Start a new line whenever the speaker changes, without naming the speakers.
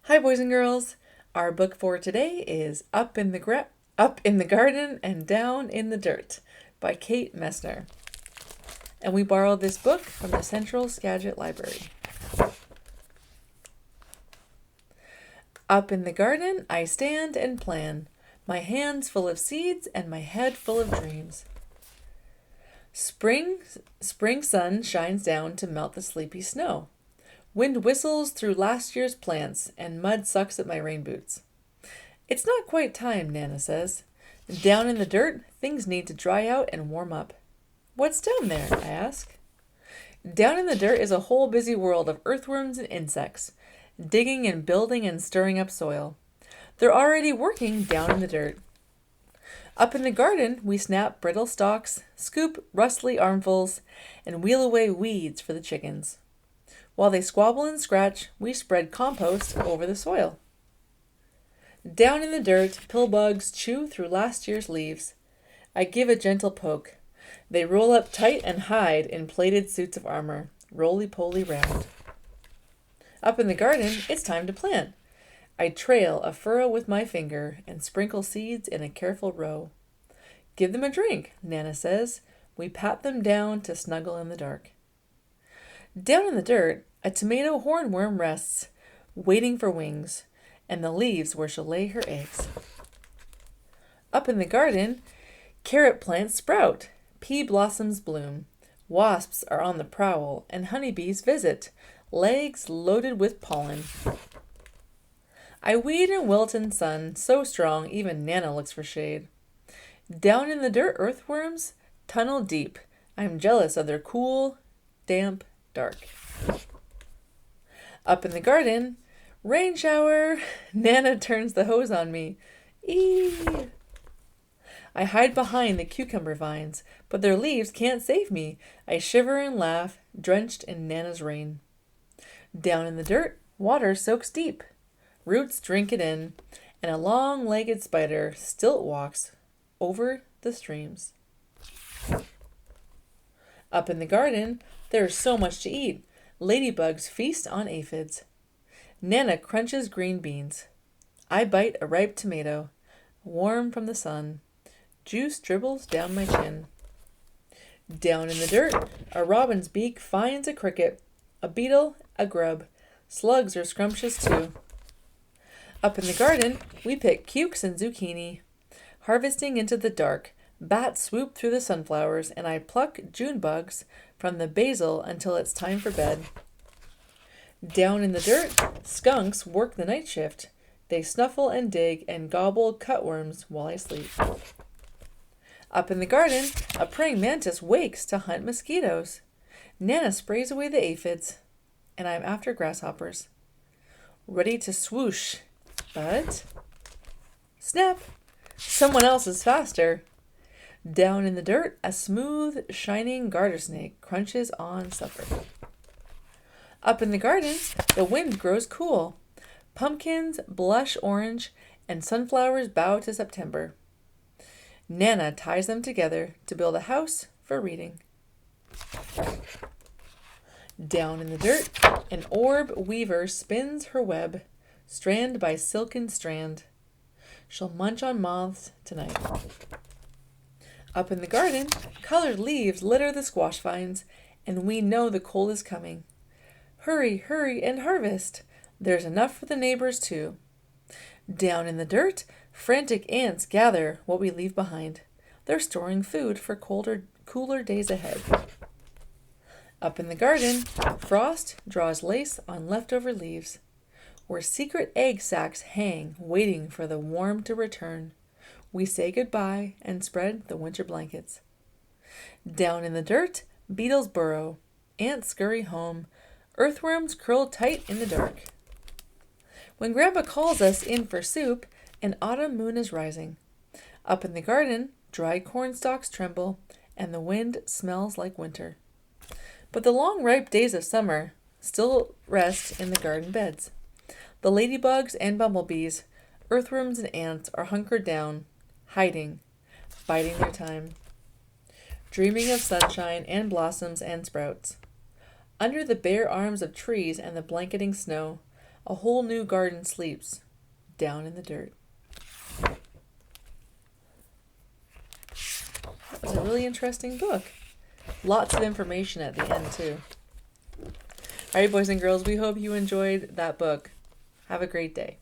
Hi, boys and girls. Our book for today is Up in the Garden and Down in the Dirt by Kate Messner. And we borrowed this book from the Central Skagit Library. Up in the garden I stand and plan, my hands full of seeds and my head full of dreams. Spring sun shines down to melt the sleepy snow. Wind whistles through last year's plants, and mud sucks at my rain boots. It's not quite time, Nana says. Down in the dirt, things need to dry out and warm up. What's down there? I ask. Down in the dirt is a whole busy world of earthworms and insects, digging and building and stirring up soil. They're already working down in the dirt. Up in the garden, we snap brittle stalks, scoop rustly armfuls, and wheel away weeds for the chickens. While they squabble and scratch, we spread compost over the soil. Down in the dirt, pillbugs chew through last year's leaves. I give a gentle poke. They roll up tight and hide in plated suits of armor, roly-poly round. Up in the garden, it's time to plant. I trail a furrow with my finger and sprinkle seeds in a careful row. Give them a drink, Nana says. We pat them down to snuggle in the dark. Down in the dirt, a tomato hornworm rests, waiting for wings, and the leaves where she'll lay her eggs. Up in the garden, carrot plants sprout, pea blossoms bloom, wasps are on the prowl, and honeybees visit, legs loaded with pollen. I weed and wilt in sun, so strong even Nana looks for shade. Down in the dirt, earthworms tunnel deep. I'm jealous of their cool, damp dark. Up in the garden, rain shower. Nana turns the hose on me. Eee! I hide behind the cucumber vines, but their leaves can't save me. I shiver and laugh, drenched in Nana's rain. Down in the dirt, water soaks deep. Roots drink it in, and a long-legged spider stilt walks over the streams. Up in the garden, there's so much to eat. Ladybugs feast on aphids. Nana crunches green beans. I bite a ripe tomato, warm from the sun. Juice dribbles down my chin. Down in the dirt, a robin's beak finds a cricket, a beetle, a grub. Slugs are scrumptious too. Up in the garden, we pick cukes and zucchini. Harvesting into the dark, bats swoop through the sunflowers, and I pluck June bugs from the basil until it's time for bed. Down in the dirt, skunks work the night shift. They snuffle and dig and gobble cutworms while I sleep. Up in the garden, a praying mantis wakes to hunt mosquitoes. Nana sprays away the aphids, and I'm after grasshoppers. Ready to swoosh, but snap! Someone else is faster. Down in the dirt, a smooth, shining garter snake crunches on supper. Up in the garden, the wind grows cool. Pumpkins blush orange, and sunflowers bow to September. Nana ties them together to build a house for reading. Down in the dirt, an orb weaver spins her web, strand by silken strand. She'll munch on moths tonight. Up in the garden, colored leaves litter the squash vines, and we know the cold is coming. Hurry, hurry, and harvest. There's enough for the neighbors, too. Down in the dirt, frantic ants gather what we leave behind. They're storing food for cooler days ahead. Up in the garden, frost draws lace on leftover leaves, where secret egg sacs hang, waiting for the warm to return. We say goodbye and spread the winter blankets. Down in the dirt, beetles burrow, ants scurry home, earthworms curl tight in the dark. When Grandpa calls us in for soup, an autumn moon is rising. Up in the garden, dry corn stalks tremble, and the wind smells like winter. But the long ripe days of summer still rest in the garden beds. The ladybugs and bumblebees, earthworms and ants are hunkered down, hiding, biding their time, dreaming of sunshine and blossoms and sprouts. Under the bare arms of trees and the blanketing snow, A whole new garden sleeps down in the dirt. That was a really interesting book. Lots of information at the end, too. All right, boys and girls, we hope you enjoyed that book. Have a great day.